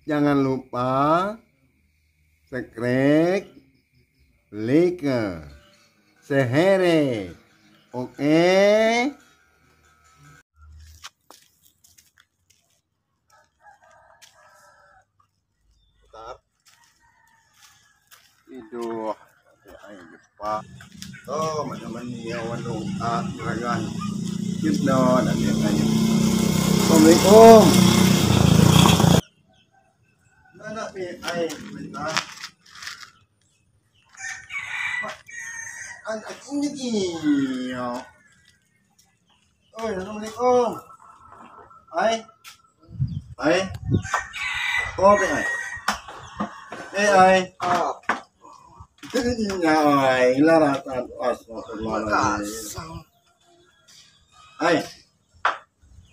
Jangan lupa subscribe, like, share. Oke. Itu ayo Jepang. Oh, mana-mana dia warung geragan. Kita dan dia tanya. Assalamualaikum. Mana ai bentar. Ini dia. Oh, assalamualaikum. Ai. Oh, ai. Ai. Ay, laratan astagfirullahaladzim. Ay,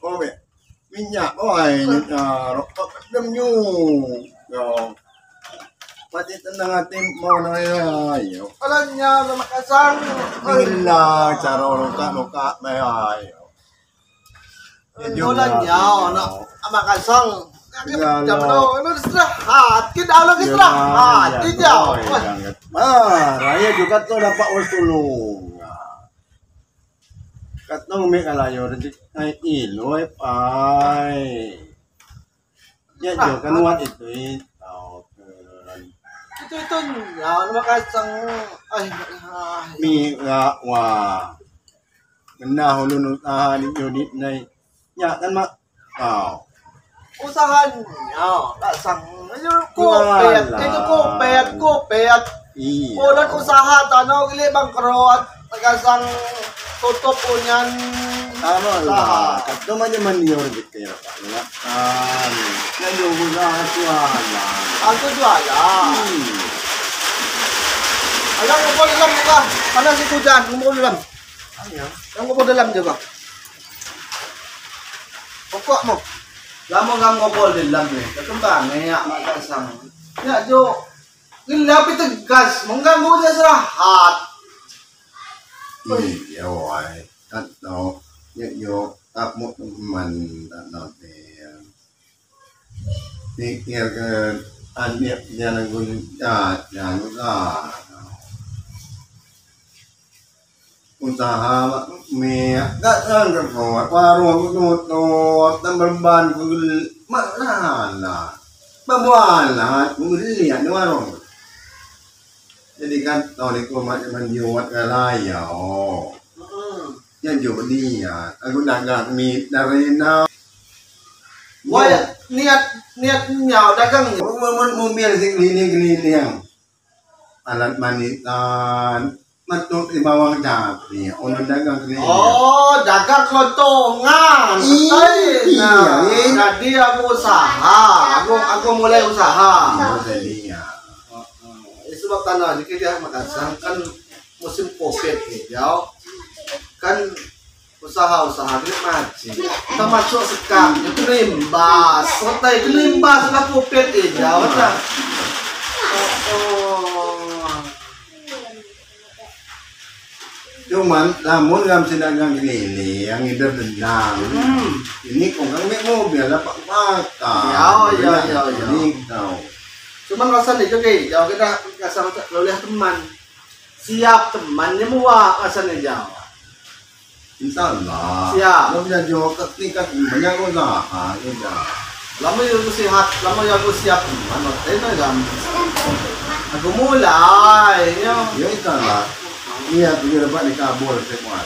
kowe, minyak, ay, rokok dem nyu, yo. Pati tenang hati mau naya, yo. Alanya Makassang, Gila, cara luka ayo. Alanya, anak Makassang. Lu istirahat, kita lagi istirahat, dijauh. Raya juga tuh dapat usulung. Katong mi kalayo rezeki ay iloy pai. Ya jo kan wat itu. Itu ya, Makassang. Mi ga wa. Genah ulun tahan unit nai. Ya kan mak. Usahanya, lasang itu kopet. Ulan usaha tanah gili bangkrut, Makassang tutup punyan. Tama lah. Katong aja mandior gitu ya Pak. Yan yung usaha jualan. Aku jualan. Alam mo po dalam juga. Mana si Kujan, ngumpul dalam. Yang ngumpul dalam juga. Pokok mo. Lamo ngam ngopol dalam ni. Ketumbang ngayak Makassang. Ya jo. Gila tegas, mengganggu dia istirahat. Iya, wai. Tato, yo tapmo teman tato dia. Pikir ke anak jangan guna jangan usaha gak sanggup warung tutup tambal ban mana pembualan lihat di warung. Jadi kan tahun itu macam jual kelaya. Yang jual dia, aku dagang mie dari now. Wah, niat nyau dagang. Mobil sing gini alat manitan, matuk di bawah capi. Orang dagang ini. Oh, dagang kelotongan. Iya. Jadi aku usaha. Aku mulai usaha. Sebab tanah di kerja Makassang kan musim Covid hijau kan usaha-usaha ini mati. Kita masuk sekam itu limbas, sotai itu limbas na Covid hijau kan. Cuman namun dalam sedagang ini yang hidup dendang. Ini kok kan mobil dapat mata. Ya. Ini tahu. Cuman rasanya juga jauh kita kasar oleh teman siap temannya muak rasanya jauh. Insyaallah. Siap. Lo bisa jauh ketika banyak usaha ya. Lama yang sehat, lama yang aku siap teman. Itu jam. Aku mulai. Ya insyaallah. Iya tuh dapat dikabul semua.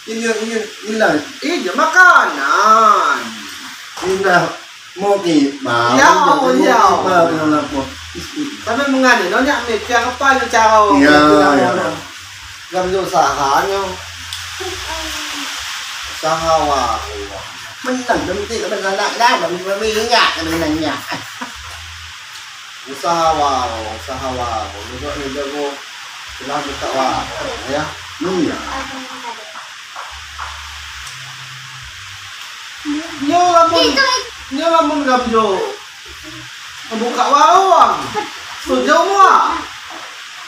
Ini lah. Iya makanan. Ini mau kita tapi mengani nyonya mikir apa nih cara gam usahanya usaha wah menang berhenti tapi nggak ada minyak usaha wah juga gua bilang kita wah ya Nyo lamun gamjo membuka warung sejauh mua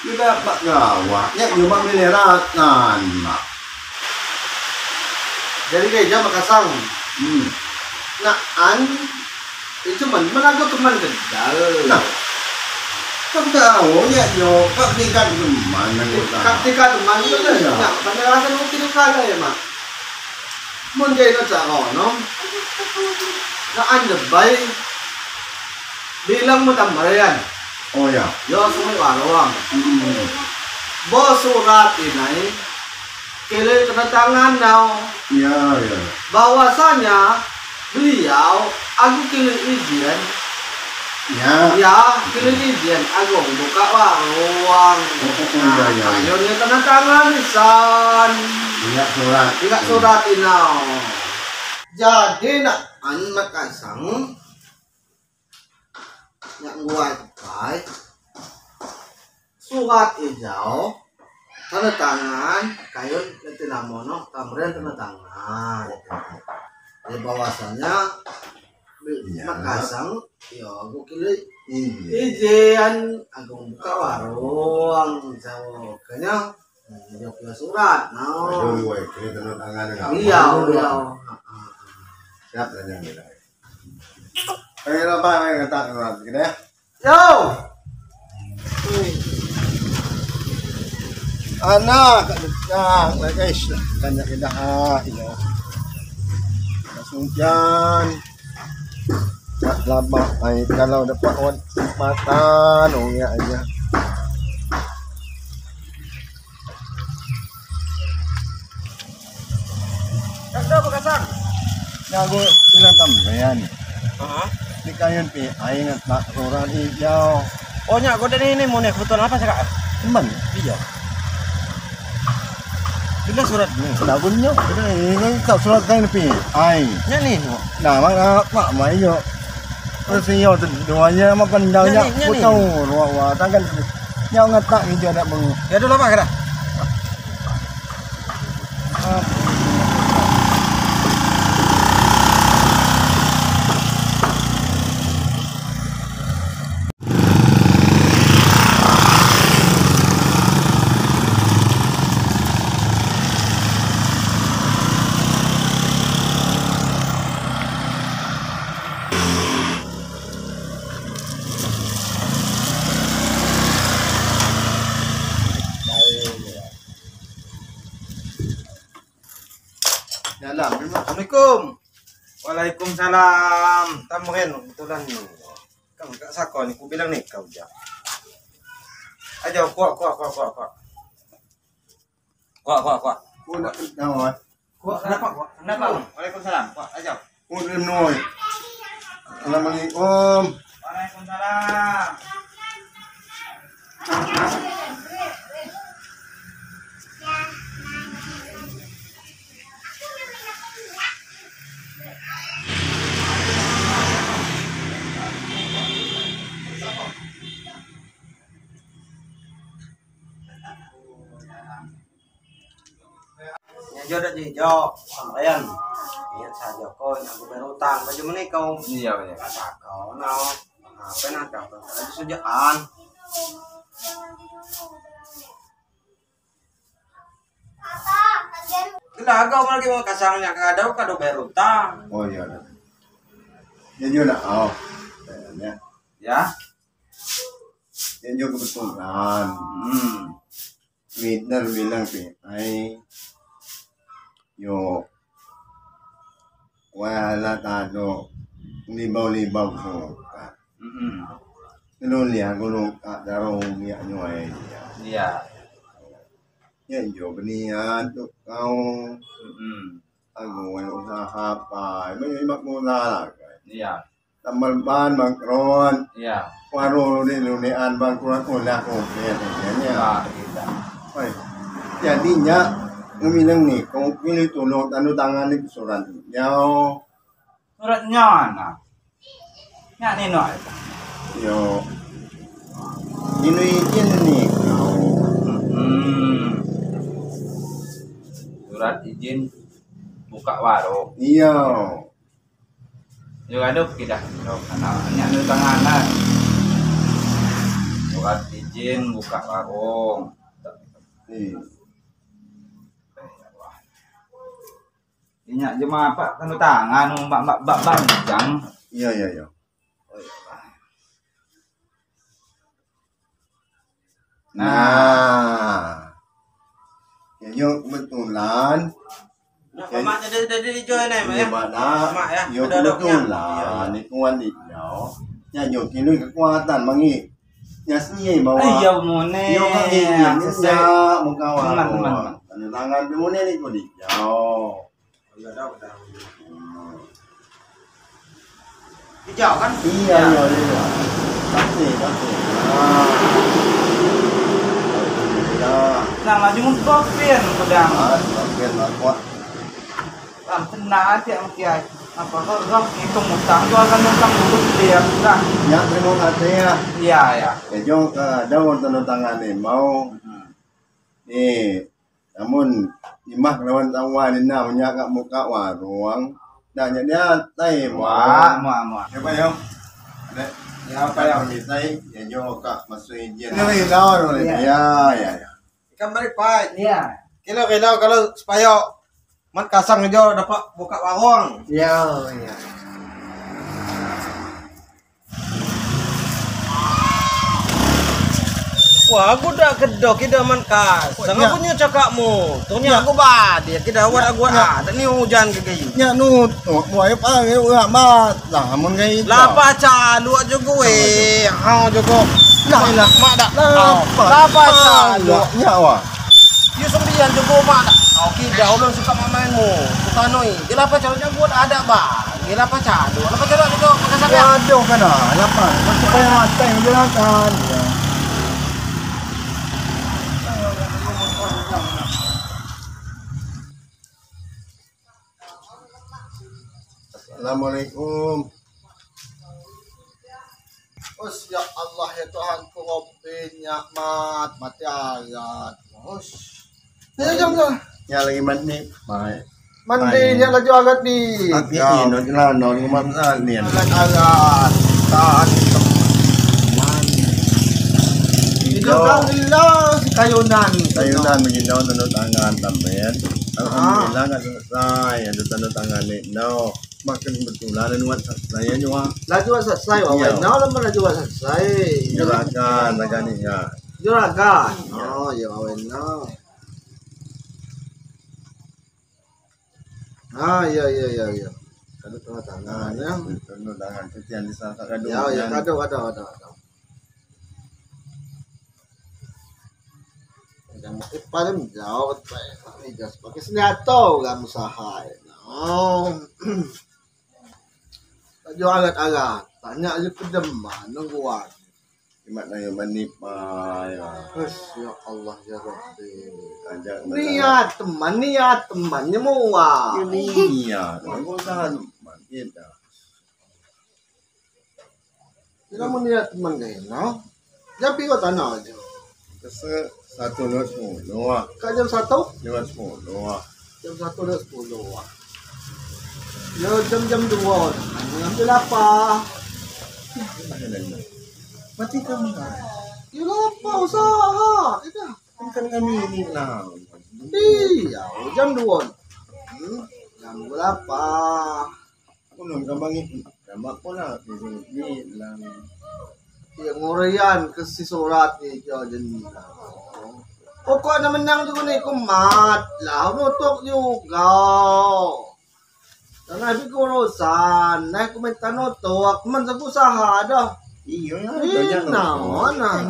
kita pak gawat ya cuma milerakan mak jadi gereja Makassang nah Itu menago teman gedal. Nah, kan tahu ya yo, kak tingkat mana Ketika teman itu kan Iya. nyak penjelasan mungkin kaya ya mak. Mun jadi no no. Na anda baik bilang mo tambayan. Oh ya. Yo semua warung. Hmm. Bos surat ini kele kedatangan now Iya, iya. bahwasanya beliau aku kele izin Ya. ya kele izin aku buka warung. Iya, iya. Ayo nih tanda tangan san. Iya surat. Tidak surat ini. Jadi nak makasang nak buat baik surat hijau tanda tangan kayun nanti lamono tamrin tanda tangan di bawahnya Iya. makasang yo aku kili Iya. izin aku buka warung jauh kayaknya punya surat Aduh, no woi, ini tanda tangan enggak? iya iya Siap dan yang kita. Kayak apa yang kata surat kita ya? yo Anak, guys, kanya kita ini. Langsung dyan. At lama ay kalau dapat mata, no ya aja. Kagda makasang Nago bilang tambayan. ah Di kayon pi ay ngat surat hijau. oh nya gua dan ini mau nih kebetulan apa sih kak Teman, iya bila surat lagun nyo. Ini kau surat kayo pi ay. nya nih Nah, mak may yo. Terus yo duanya mapandang nya Nya ni. putaw ruwa tagal. Nya ngatak hijau ada meng. ya dulu apa kira Dalam, Assalamualaikum. Waalaikumsalam. Tamuhin, kebetulan nih. Kamu gak sako nih, ku bilang nih kau jam. Aja, kuat. Kuat. Udah, naon? Kenapa? Waalaikumsalam. Kuat, aja. Udah noy. Assalamualaikum. Waalaikumsalam. Jodoh jijo, sampean. Niat saja kau yang aku berutang. Baju menik kau. iya Kata kau, no. Apa nak kau? Ada sujaan. Kita kau lagi mau kasangnya kado berutang. Oh iya. Yan yun na. Oh. Ayan ya. Ya. Yan yung kebetulan. Midner bilang pi ay yo wala tado libaw-libaw ko. Nulia gulong darong ya nyo ay. Iya. Yan yo benian to kau ako wala usaha pa. May imak mo na lang. Iya. Tamalban bangkron. Iya. Waro ni lunian bangkron ulah ko yan ya. Kita. Ay, jadinya ngemilang nih, kung pilih tulong tanda tangan di surat yaw, Suratnya mana? Ya nino. yo, inuitin nih, yaw, Surat izin buka warung. iya, Yung ano kita karena ano tanganan. Surat izin buka warung. Inya cuma apa tanda tangan mbak banjang. iya, iya, iya, Nah. Yo kebetulan. Mak jadi join nih, Mak ya. Mak ya. Yo kebetulan ni kuan ni yo. Ya yo kini kekuatan mangi. Ya sini bawa. Iya mone. Yo kan ini ya mukawan. Tangan mone ni ko di. Yo. Udah. Hijau kan? Iya. Kasih. Nah maju untuk pian pedang. Biar kuat. Tenang aja kiai. Apa kau hitung utang jualkan utang dulu dia dah. Ya terima kasih ya. Iya ya. Jom daun tanda tangan ni mau. Namun imah lawan tawa ni na menyakak muka warung. Dan dia tay Wah. Ya Pak yo. Ya apa yang misai ya jo kak masuk izin. Ini lawan oleh. Ya. Ikan balik Pak. Iya. Kilo kalau supaya man kasang aja dapat buka warung. Iya. Wah, aku dah kedok kita man kasang. Aku punya cakapmu. Tuhnya aku badi. Kita awak aku ada ni hujan ke kayu. Ya nu buai pa ke mak lah mun kai. Lapa calu aja gue. Hau juga. Lah mak dak. Lapa calu. Ya wah. You sembilan juga mak dak. Okey, dah ulun suka mainmu. Kutanoi. Dia lapa calunya buat ada ba. Dia lapa calu. Lapa calu juga pakai sampai. Waduh kana. Lapa. Supaya mata yang jelaskan. Assalamualaikum. Ya Allah ya Tuhan ku Rabbi nikmat mati ayat. Jom. Ya lagi mandi. Baik. Mandinya lagi agak di. Ini no kemana ni? Agak tahan teman. Alhamdulillah si kayunan. Kayunan begini tanda tangan tambahan. Alhamdulillah kan selesai. Ada tanda tangan ni. No. Makin betulan dan buat saya juga. Laju selesai awak. Nah, lama laju selesai. Juragan ni ya. Juragan. Oh, ya awak nah. Ya. Kado tengah tangan ya. Tanda tangan kecian di sana kado. Ya, kado. Yang paling jauh pakai senjata kamu sahai. Oh. Jual agak tanya aja ke depan nungguan. Gimana ya menipah ya. Ya Allah ya Rabbi. Ajak Niat temannya mau. Ini ya. Aku tahan kita. Kita mau niat teman kayaknya. Tapi kau tanah aja. Satu lot 10. Kak jam 1? Lewat 10. Jam 1 lewat 10. Ya jam 2. Ngambil apa? Mati kamu kan? Ya apa usaha? Tidak. Kan kami ini lah. Iya, jam 2. Ngambil apa? Aku belum kembangin. Gambar ko lah. Ini lang. Yang ngurian ke si surat ni jadi. Pokok na menang juga ni kumat lah, nutok juga. Karena habis urusan, naik komentar nutok, man sa usaha dah. Iyo ya. Mana?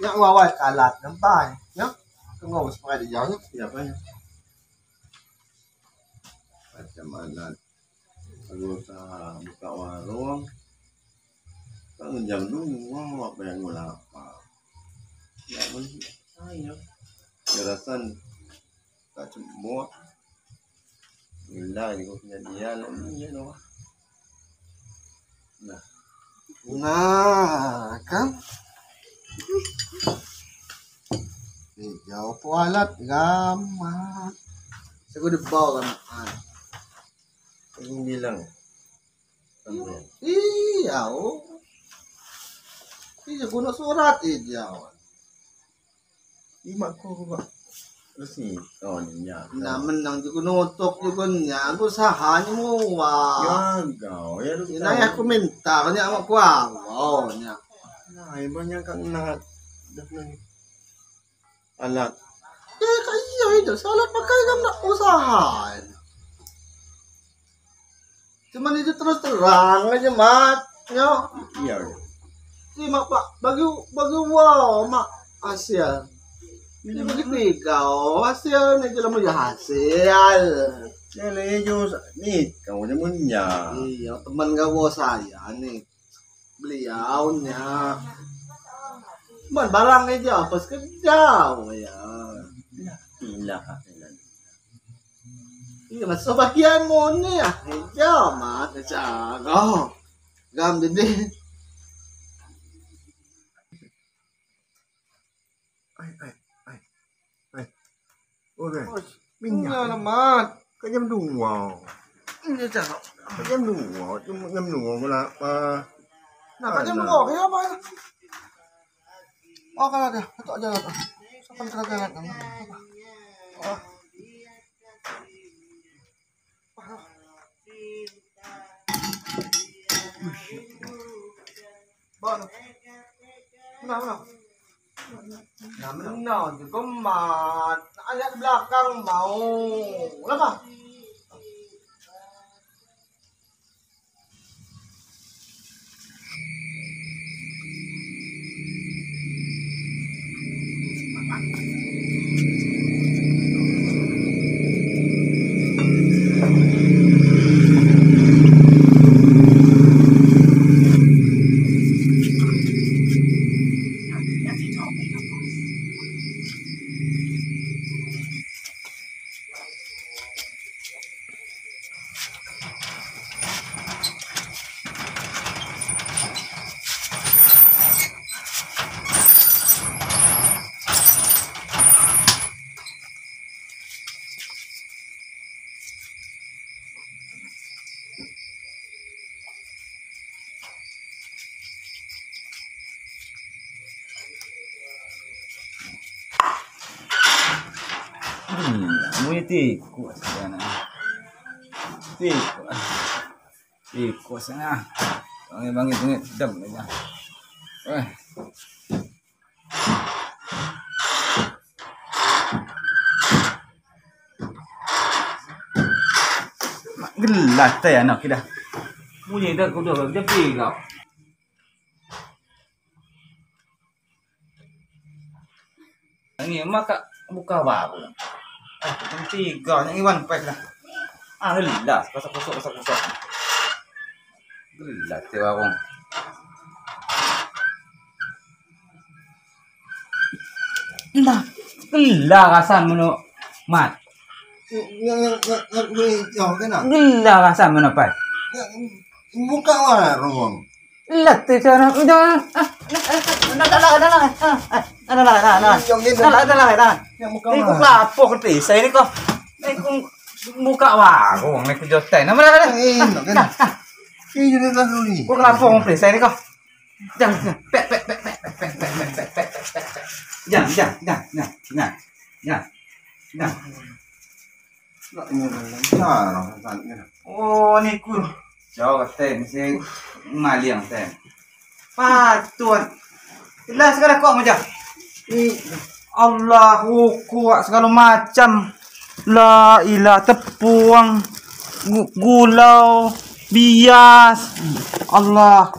Yang wawai kalat nampak, ya? Tunggu supaya dia jauh. Siapa ya? Macam mana? Kalau usaha buka warung, kan jam dulu, apa yang ngulapa? Ya boleh saya. Kerasan tak cuma. Gila, juga kejadian ini ya loh. Nah, kan? Jauh pualat gamat. Saya udah bawa kan. Aku bilang. Iya, iya guna surat iya. Lima ko ba? Terus ni, niya. Naman nang juga nutok juga niya. Aku sahanya mo Ya, gaw. Ya, Inaya komentar niya ako wow niya. Nah, iba niya kang na Alat. Kaya itu salah pakai kan nak usaha. Cuman itu terus terang aja mat. Ya. Iya. Si mak pak bagi wow mak Asia. Ini bagi kau Asia ni jelas mudah hasil. Jadi jo ni kau ni punya. Iya teman kau saya nih. Beliaunya. Man barang aja pas kerja ya. Gila. Iya mas sebagian mo ni ah. Aja mat aja. Oh. Gam dede. Oke. Minyak mat. Cái jam 2. Ini cakap. Cái jam 2. Cuma jam 2 kenapa? Nah, kan jam 2 kaya apa ya? Oh, kan ada. Ketok jalan. Sampai ke jalan kamu. Oh. Mana? Mana? Nah, menang juga mat. Ayat belakang mau. Kenapa? Muy tikus sana. Tikus. Tikus sana. Bangit dem aja. Gelas teh anak kita. Bunyi dah kudu jepi kau. Ini maka buka baru. Tiga yang Iwan pek dah. Gelas kosok. Gelas teh warung. Nah, gelas rasa menu mat. Yang cái nào? Gelas rasa menu apa? Buka warung. Gelas teh cara jangan. Ada. Ini kok lapor kerti saya ini kok. Ini kok buka warung ini kerja teh. Nama ada. Ini jadi tak suri. Kok lapor kerti saya ini kok. Jangan pek. Jangan. Nak ini cara sangatnya. Oh, ni ku. Jauh teh mesti maliang teh. Patut. Jelas sekarang kok macam. Allahu kuat segala macam. La ilah tepung, gulau, bias. Allah.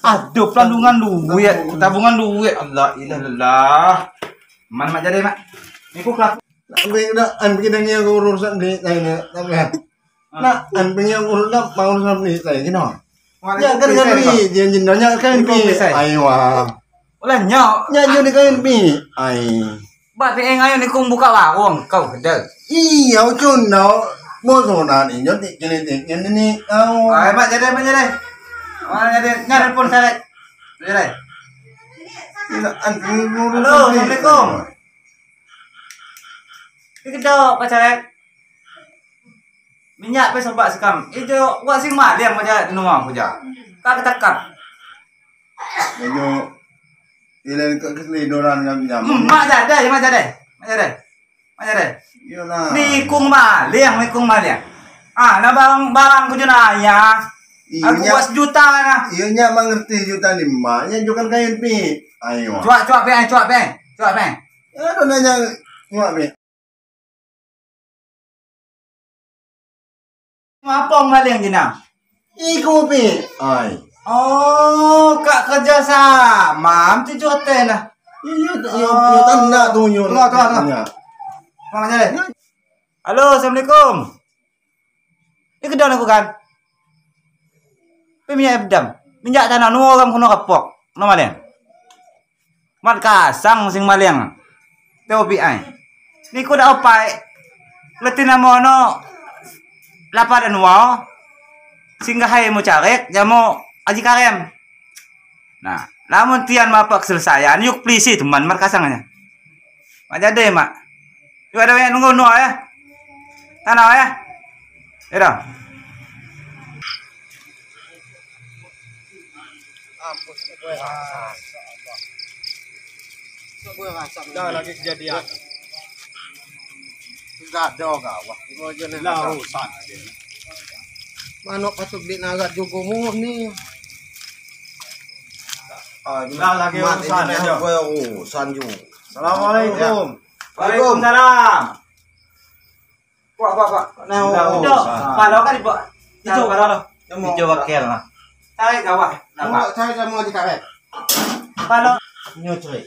Aduh, pelandungan duit, tabungan duit. Allah ilah lelah. Mana mak jadi mak? Ni ku kelak. An begini yang urusan di saya tapi nak an begini yang urusan mau urusan di saya gini ya kan ni dia jendanya kan bi aywa Ulah nyok. nyanyi ni kan bi ay Bat ni ngayon ni kung buka warung kau kedel. iya cun no mo so na ni nyoti kini ni au Ay mak jadi. Mana nyari pun saya. Jadi. an urusan Halo, Assalamualaikum. Ini kedok pacarek. Minyak pe sebab sekam. Ijo buat sing mak dia macam di rumah puja. Kak ketakap. yo ilen ke keselidoran kan jam Mak jadi. yo lah Ni kung maliang. Ah, na barang ku juna ayah. Aku buat sejuta nah. Iya nya mengerti juta 5. Nya juga kain pi. Ayo. Cuak pe. Aduh nanya nyuak pi. Ngapong maling jina? Iku pi. Ai. Oh, kak kerja sama. Mesti joten lah. Iya tanda tuh nyuruh. Tunggu. Mana deh? Halo, assalamualaikum. Ini kedon aku kan. Minyak bedam. Minyak tanah nu orang kuno kapok. No maleng. Mat kasang sing maleng. Teo pi ai. Ni ku dak opai. Letina mono. Lapa dan wao. Singgah hai mo carek jamo aji karem. Nah, lamun tian mapak selesaian yuk plisi teman mar kasangnya. Mak jade mak. Yuk ada yang nunggu ya. Tanah ya. Ira. Dah lagi kejadian. Enggak ada gawah. Lah urusan aja. Manok patut di nagat juga mu nih. Lah lagi urusan aja. Gue urusan juga. Assalamualaikum. Waalaikumsalam. Pak. Nah, Itu, kalau kan ibu. Itu kalau. Itu wakil lah. Tarik kawah. Nama. Saya mau dikaret. Kalau Nyucri.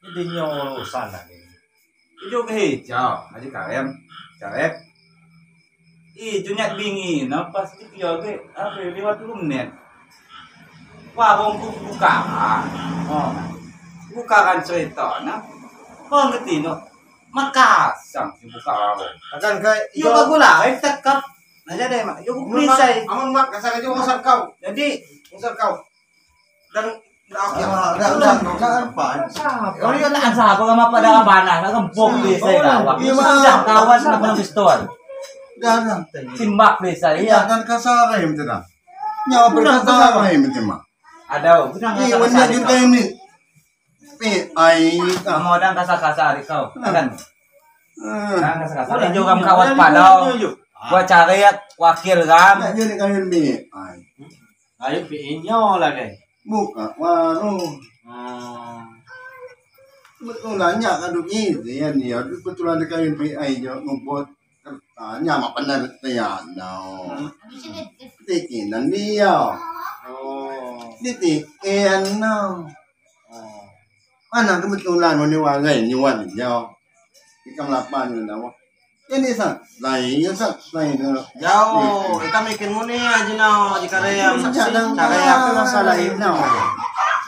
Jadi urusan lagi. itu hijau, aja karem, carek. Itu nyak dingin, pas dia ke apa 50 menit. Warungku buka. Oh. Buka kan cerita, nah. Kau ngerti no? Makasang si buka warung. Akan kayak Yo bagula, tekap. Nah jadi mak, yo blisai. aman mak kasar aja urusan kau. Jadi Urusan kau. Dan Udah apa? oh iya tak ansah apa sama pada banah, nak gempok blisai kawan. Sudah kawan sama pistol. Jangan. Simbak blisai ya. Jangan kasar kayak gitu dah. Nyawa berkata kayak gitu mah. Ada, udah Iya kasar benar juga ini. Pi ai kamu dan kasar-kasar kau, kan? Ah. Dan kasar-kasar. Ini juga kawat padau. Gua cari wakil kan. Nggak jadi kain pi ai. Ayo piinyo lagi. Buka warung. Betulnya kaduk ini ya dia betulan kain pi ai jo ngumpul kertanya mah benar ya no. Tikinan dia. Oh. Ditikin no. Mana kebetulan mau niwangai nyuan jauh. Di kamlapan ni nawa. Ini sa, lain ya sa, lain na. jauh. Kita mikir mu nih aja no di karya. Jangan Karya apa masalah ini.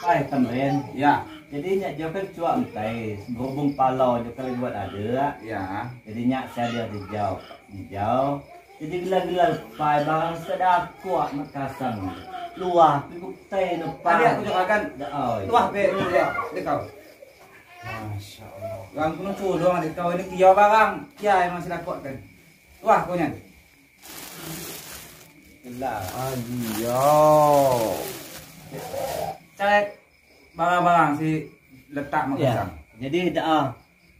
Hai temen, ya. Jadi nyak jauh kan cuak entai, berhubung palau dia kalau buat ada, ya. Jadi nyak saya dia hijau. Jadi gila-gila pai barang sedap kuat makasang. Luah, pikuk teh depan. Tadi aku juga kan, luah be dia kau. Masya Allah. Orang kuno tu doang adik kau ini kiau barang, kiai masih lakot kan. Luah kau nya. Gelar. Cek barang-barang si letak makasang. Jadi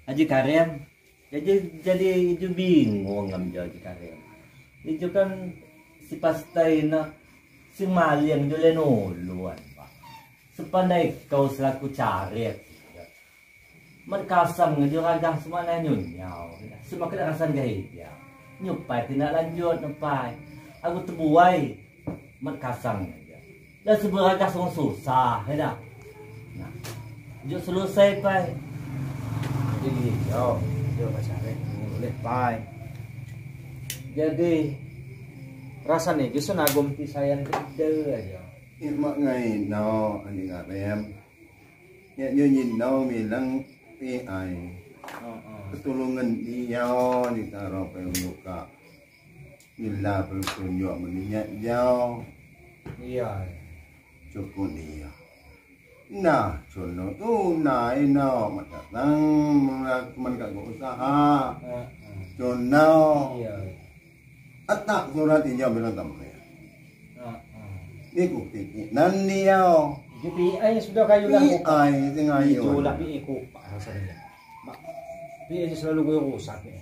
Haji Karim. Jadi itu bingung ngambil Haji Karim. Itu kan si pastai na si Maliang dulu nuluan pak. Sepandai kau selaku caret. Merkasang ngejur agak semana nyunyau. Semua kena rasan gaya. Nyupai tidak lanjut nyupai. Aku terbuai merkasang aja. Dan seberagam susah, ya. Nah, jauh selesai pai. Jadi yo pacaran boleh pai. Jadi rasanya justru nagum ti sayang gede aja. Imak ngai no ani ngarem. Ya nyunyin no milang pi ai. Ketulungan dia di taro pembuka. Nila berkunjung meninya jauh. Iya. Cukup dia. Nah, contoh tu naik no matatang melakukan usaha. Contoh. Iya. Atak surat hijau bilang tamu ya. Ni bukti. Nanti yo. PI sudah kayu lang ko. Ay, tinggal Itu yun. lah PI ko pa sa niya. PI selalu ko yung usap eh.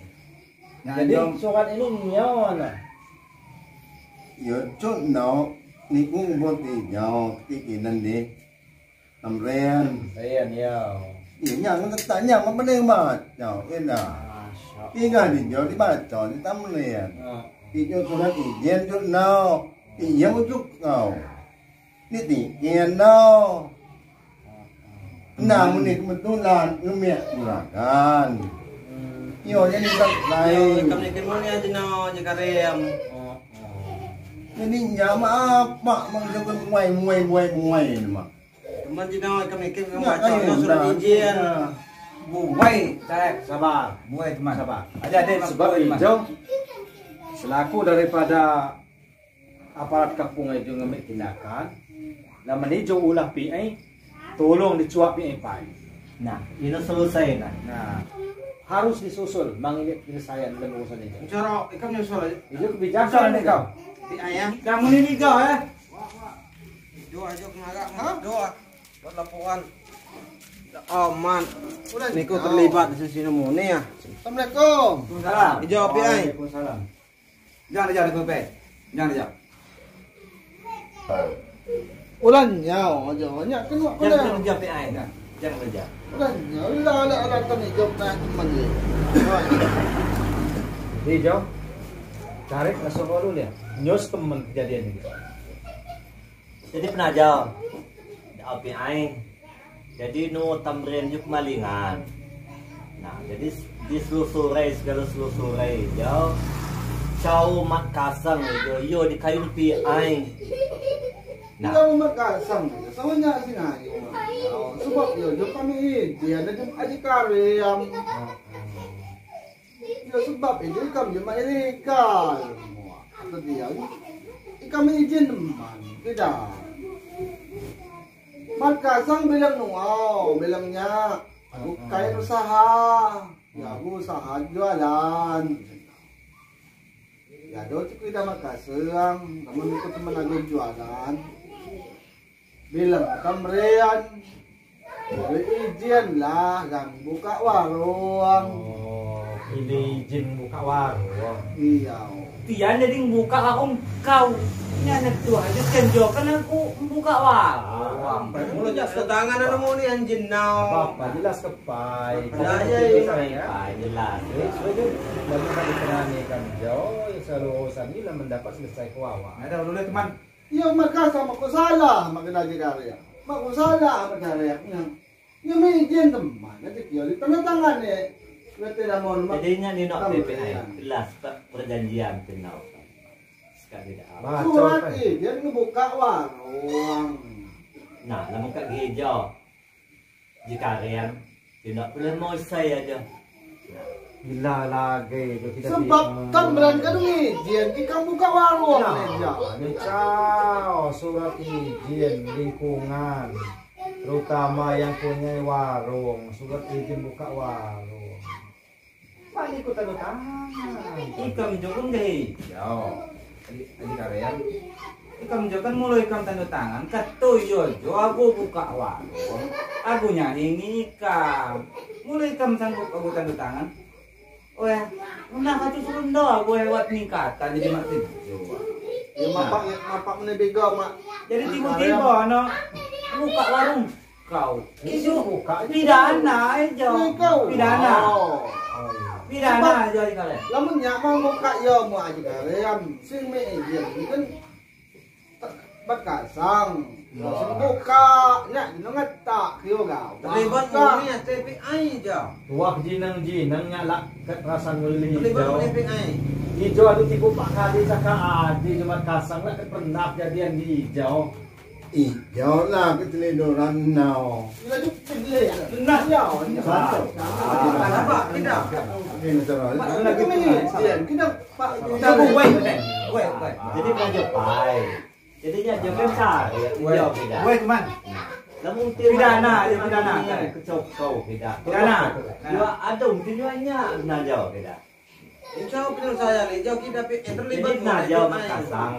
Nah, Jadi jom sukat ini niya na. Yo chốt nó ni cũng vô thì nhau cái kỳ nan đi làm ren Ayan, yaw. những nhà nó tại nhà nó bên mà nhau cái nào cái người thì nhớ đi bà chọn đi tắm liền thì cho tôi nói thì yên chút nào thì yên một chút nào đi thì yên nào nào mình tu làm nó mẹ là gan nhiều cái đi tập này Kami kemudian jino jika rem. ini nyama mak mang jago ngoài mà Teman jino kami Nggak, baca kayak surat udah. izin. Buai, tarik, sabar. Buai teman. Sabar. Ada Sebab hijau selaku daripada aparat kampung itu ngambil tindakan dan meninjau ulah PI tolong dicuak PI pai. Nah, ini selesai nah. Nah, harus disusul mengingat penyelesaian dalam urusan itu. Cara ikam nyusul. Itu kebijaksanaan nih kau. Di ayah. Kamu ini kau Doa aja kemarin. Doa. Buat laporan. Aman. Udah Niko terlibat di sini mau nih ya. Assalamualaikum. Salam. Dijawab PI. Waalaikumsalam. Jangan jauh dari Pepe. Jangan jauh. Ulan nhau aja nya kan Jangan kerja PI kan. Jangan kerja. ulan nhau la kan job na teman ni. Hijau tarik masuk dulu ya. Nyos teman kejadian ini. Jadi pernah jauh. PI. Jadi nu tamrin yuk malingan. Nah, jadi diselusurai segala selusurai jauh. Cau mak kasang yo di kayu PI. Nah, kalau makasang, sawanya sinayo. Sebab yo kami dia ada aji karyam. Yo sebab itu kami Amerika. Atau dia kami izin teman, tidak. Makasang bilang bilangnya kayak usaha. Ya, aku usaha jualan. Ya, doa kita makasang, namun ikut teman lagi jualan. Bilang kamrean, izin lah, gang buka warung. Oh, ini izin buka warung. Iya. Tiada ding buka akong kau. Ini anak tua aja kenjo kan aku buka warung. Mulut jas ke tangan ada mau nih anjing now. Apa jelas kepai. Nah, ya, PI jelas. Bagi kami penani kan jauh selalu urusan ini mendapat selesai kawawa. Ada dulu teman. Iya makasang makusalah, makinaji karya. Makusalah karya. Yang may izin teman, nanti kyo di tanda-tangan eh. Tidak mau Jadinya nino PPI jelas perjanjian pinau. Sekali dah. surat izin ngebuka warung. Nah, namun kak hijau jika kalian tidak boleh mau saya aja. Gila lagi itu kita Sebab kan berangkat izin, kita buka warung aja. ini cao surat izin lingkungan terutama yang punya warung surat izin buka warung paling ikut tanda tangan Ikam jokong deh. Jauh. Aji karya. Ikam jauh kan mulai ikam tanda tangan. Katuyo jo aku buka warung. Aku nyanyi ikam. Mulai ikam sanggup aku tanda tangan. Weh, kenapa tuh suruh doa gue lewat ningkatan jadi mak tujuh. Ya mapak menebega mak. Jadi tiba-tiba no buka warung kau. Itu pidana aja. Pidana. Pidana aja kalian. Lamun nyak mau buka ya mau aja karya. Sing me izin kan bakasang. Sing buka nyak ngetak kyo gau. Terlibat mau nih TPI aja. tuak jinang nyala kekerasan ngeli Terlibat hijau TPI. hijau aduh tipu pak kali cakap adi cuma kasang lah pernah kejadian di hijau hijau lah keteledoran now Lagi pedih. Benar ya. satu Apa? Tidak. ini cara Lagi izin kita Pak. Jadi belajar pai. Jadinya jangan cari. Jauh tidak. Weh teman. Namun Pidana, ya, pidana. Kecok kau tidak. Pidana. Dua ada tujuannya nah jauh tidak. Insya Allah saya nih jauh kita terlibat Jadi nah jauh Makassang.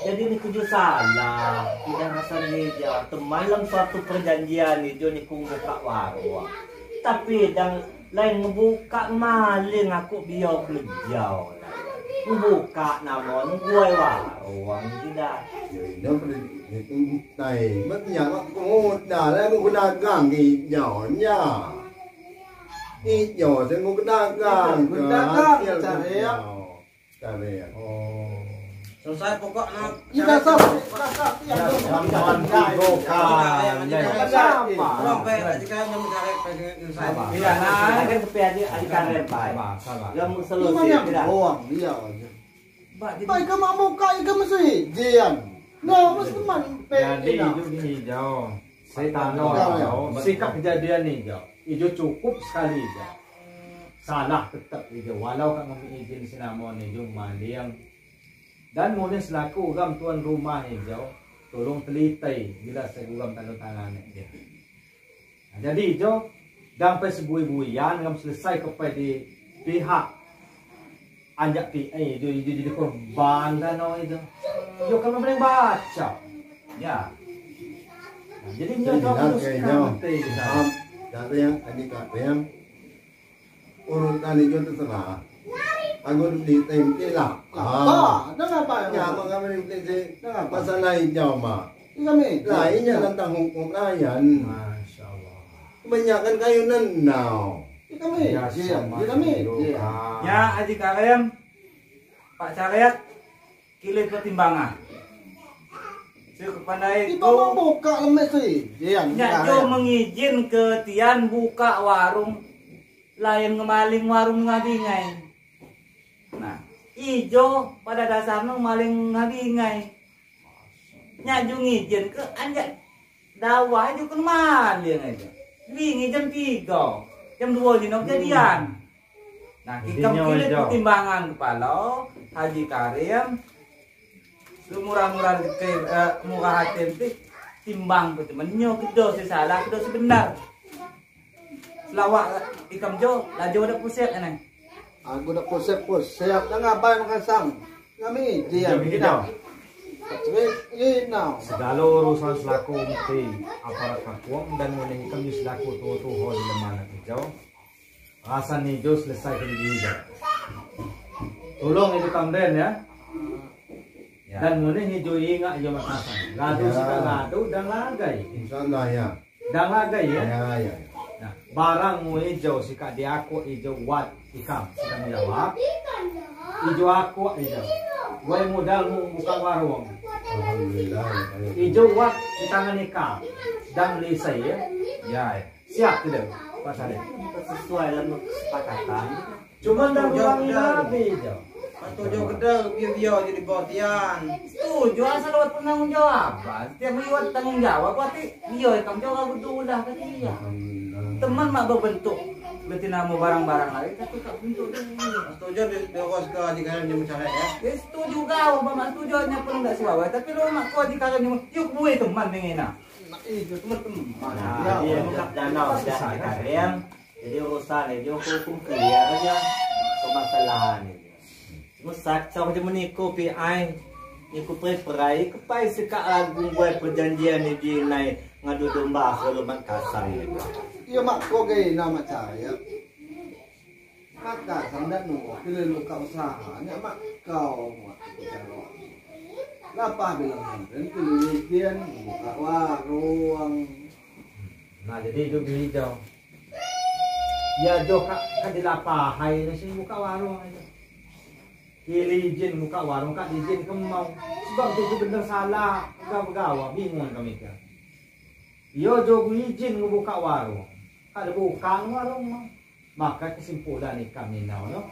Jadi ini kuju salah. Tidak rasa nih jauh. Temalam suatu perjanjian nih jauh nih kung buka warung. Tapi dan lain ngebuka maling aku biar jauh. buka namun gue warung tidak. Nó này mất nhà có đà lên có đa gang thì nhỏ nha. Ít nhỏ sẽ có đa gang. Cari. Selesai pokoknya. Kita sab. Iya, nah kan kepi aja karem pai. Yang solusi tidak. Dia. Pai ke mau kai ke mesti jian. Nah, mesti man Jadi hijau gini hijau. Saya tanam hijau. Sikap kejadian nih hijau. Hijau cukup sekali hijau. Salah tetap hijau. Walau kan memiliki izin sinamon hijau mandiang. Dan mungkin selaku ugam tuan rumah hijau, tolong telitai bila saya ugam tanda tangan dia. Nah, jadi hijau, sampai sebui-buian, ngam selesai kepada di pihak anjak PA hijau jadi korban dan itu. Hijau kan boleh baca, ya. Nah, jadi hijau terus nanti. Tapi yang adik yang urutan hijau terserah. Aku di tempe lah. Dah apa? Ya, mengambil tempe. Masalah hijau mah. Kami. Lainnya tentang hukum layan. Masya Allah. Kebanyakan kayu nenau. Kami. Kami. Ya, adik karem, Pak Cariat, kilit pertimbangan. Sepandai Kita mau buka lemes sih. Nyak mengizin ke Tian buka warung lain ngemaling warung ngabingai. Nah, ijo pada dasarnya maling ngabingai. Nyak ngizin ke anjak dawa aja kan maling aja. Bingi jam 3, jam 2 di jadian. Nah, kita kilit pertimbangan kepala Haji Karim. Murah-murah ke murah hati timbang ke temennya kedo salah kedo sebenar. Selawak ikam jo laju ada pusat aneh. Aku dah pusat dah ngapai makasang. Kami dia. Segala urusan selaku mesti aparat kampung dan mulai kami selaku tuh di lemana hijau. Rasan hijau selesai ke hijau. Tolong itu kamden ya. Dan mulai hijau ingat hijau makasan. Ngadu suka ngadu dan lagai. Insyaallah ya. Dan lagai ya. Ya. Nah, barang mu hijau sika dia aku hijau wat ikam sika menjawab. Hijau aku hijau. Gue modal mu buka warung. Alhamdulillah. Hijau wat di tangan ikam dan beli saya. Ya. Siap tidak Pak Saleh? Sesuai dalam kesepakatan. Cuma dan ulangi lagi hijau. Tujuh kedel biar jadi botian. Setuju asal lewat penanggung jawab. Setiap lewat tanggung jawab berarti dia kamu jawab betul dah kata dia. Teman mak berbentuk berarti nama barang-barang lain tapi tak bentuk dia. Tujuh dia kos ke Haji Karim dia mencari ya. Setuju kau, bapak setuju hanya pun tak siapa. Tapi lo mak kau Haji Karim yuk buat teman mengena. Itu teman-teman. Nah, dia buka danau dah Haji Karim. Jadi urusan dia hukum clear aja permasalahan ini. Musak cakap macam ni ko PI ni ko preparai kepai sekak lagu buat perjanjian ni di naik ngadu domba kalau mak kasar ni. Iya mak kau gay nama saya. Maka sangat nu pilih luka usaha. Nya mak kau mak kalau. Lapa bilang dan pilih kian buka warung. Nah jadi itu hijau. Ya jo kak dilapa hai nasi buka warung aja. Pilih izin buka warung kak izin kemau. Sebab itu benar salah. Gawa bingung kami kan. Yo jo izin buka warung. Kada buka warung mah. Maka kesimpulan kami now no.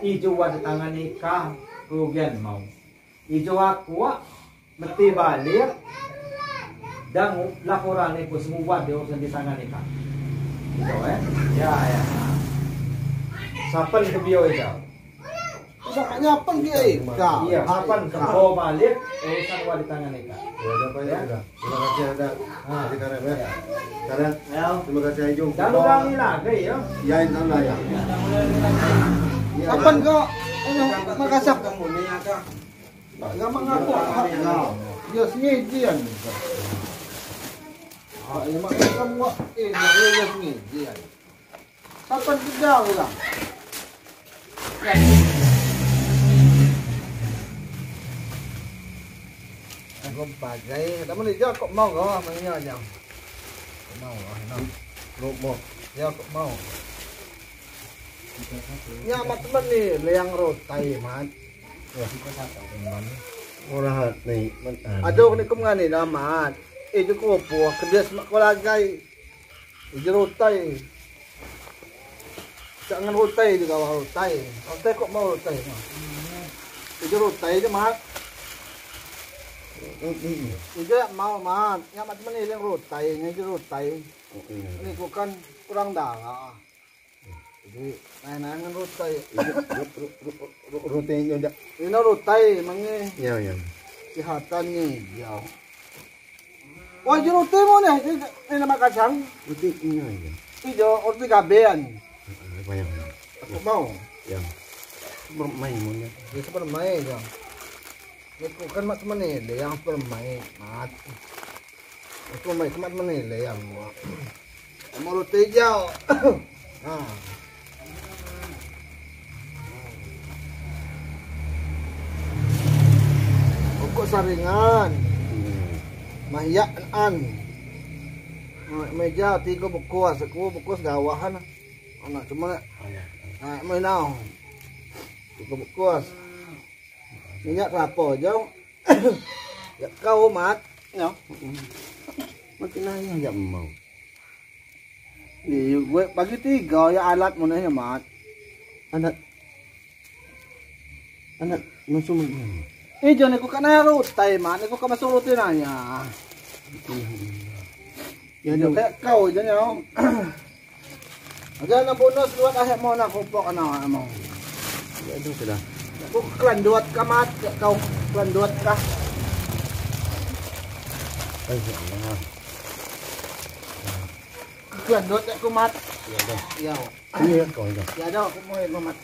Ijo ada tangan nikah kerugian mau. Ijo aku mesti balik dan laporan itu semua dia urusan di tangan nikah. Ijo ya. Sapan ke bio ijo. Sakanya apa dia ikah? Iya, kapan kau balik urusan gua di tangan nikah. Ya udah Pak ya udah. Terima kasih ada. Haji Karim ya. Sekarang terima kasih Ajung. Jangan ulangi lagi ya. Ya insyaallah ya. Kapan kau? Makasak. Kamu ni ada. Gampang ngaku haknya. Dia sengijian. Ya mak kamu dia sengijian. Kapan kerja ulang? Aku bagai, tak boleh kok mau kau mainnya aja. Mau ah, mau. Ya kok mau. Ya mat teman ni leang rotai mat. Ya. Ora ni man. Aduh ni kum ngani na mat. Itu ko po kedes mak ko lagay. Itu rotai. Jangan rotai di bawah rotai. Rotai kok mau rotai. Itu rotai je mat. Itu mau mat. Ya mat teman ni leang rotai, ni itu rotai. Ini bukan kurang darah. Jadi naik-naik rotai. Roti yo dak. Ini rotai mangi Ya. kesehatan ni jauh. Wah, jadi roti mo ni. Ini nama kacang. Roti ini ya. Itu roti gabean. Banyak. Aku mau. Ya. Bermain mo ya. Dia permain jang. Ini bukan mat teman ni, dia yang permain mat. Aku main mat teman ni, dia yang mau roti jauh. Ah. Pokok saringan. Mahiaan. Meja tiga bukuas, aku bukuas gawahan. Anak cuma nak main now. Tiga bukuas. Minyak rapo jauh. Ya kau mat, ya. Makin aja mau. Di gue bagi tiga ya alat mana ya mat. Anak masuk. Jangan aku kena rotai mat, aku kena masuk roti nanya. Ya kayak kau je ya. Ada nak bonus luat akhir mau nak kupok anak mau. Ya itu sudah. Aku kelanduat kamat, kau kelanduat kah? Allah. Kelanduat aku mat. Ya dah. Ya. Ini kau dah. Ya dah aku mau mat.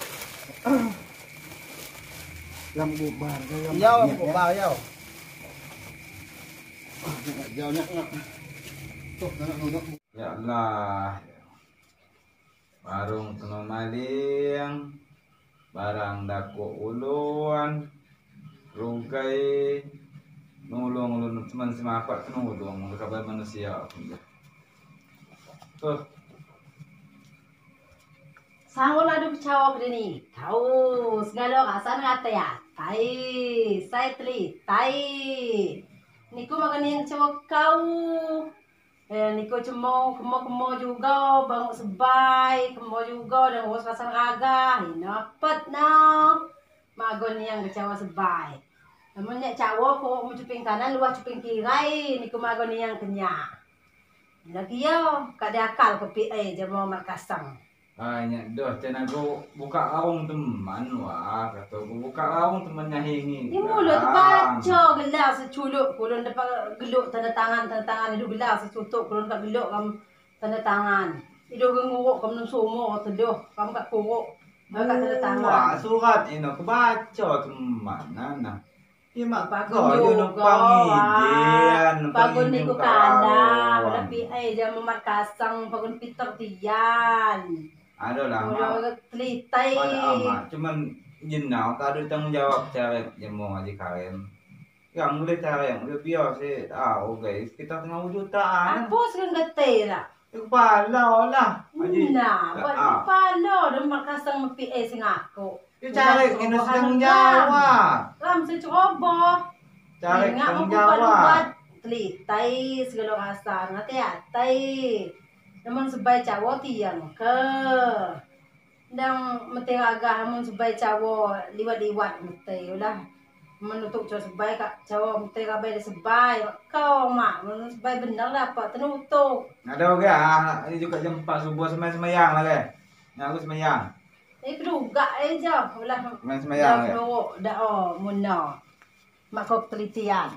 Lam bubar. Ya aku bawa ya. Jauh nak. Tuh nak duduk. Ya Allah. Barung teno maling. Barang dako uluan. Rugai. Nulung ulun teman semapat nulung kabar manusia. Tuh. Sangon adu cawak dini. Kau segala kasan ngata ya. Tai, saya teli, tai. Niku makan yang cawak kau. Niku cuma kemo juga, banguk sebai, kemo juga dan urus kasan agak. Napet na. Magon yang kecewa sebai. Namun nek cawak kau mau cuping kanan, luar cuping kiri. Niku magon yang kenyang. Lagi yo, kak ada akal ke PA jamaah Markasang. Banyak doh, cina go buka awang teman wah, kata go buka awang temannya hingi. Di mulut baca gelar seculuk, kulun dapat geluk tanda tangan itu gelar secutuk, kulun tak geluk kamu tanda tangan. Itu nguruk kamu semua teduh, kamu kat kuruk, kamu kat tanda tangan. Wah, surat ini aku baca teman, nana. Imak Pagun kau juga, pangijian, pagun niku kandang, tapi jamaah Markasang, pagun Peter Tian. Ada lah, udah telitai. pada amat. Cuman jenau tak ada tanggung jawab cara yang mau ngaji kalian. Yang boleh cara yang udah biasa sih tahu guys. Kita tengah jutaan. Apa sekarang gete lah? Kepala lah. Nah, buat kepala dan Markasang PA sing aku. Itu cara yang harus tanggung jawab. Ram saya coba. Cara Ingat tanggung aku buat jawab. telitai segala rasa hati-hati. Namun sebaik cawo tiang ke. Dan mesti agak namun sebaik cawo liwat-liwat mesti udah menutup cawo sebaik kak cawo mesti kabai sebaik kau mak menurut sebaik benar lah pak tenutup. Ada oke ah, ini juga jam 4 subuh semayang lah kan. Aku semayang. Ini juga aja ulah Semayang ya. dah dah oh muna. Mak kau telitian.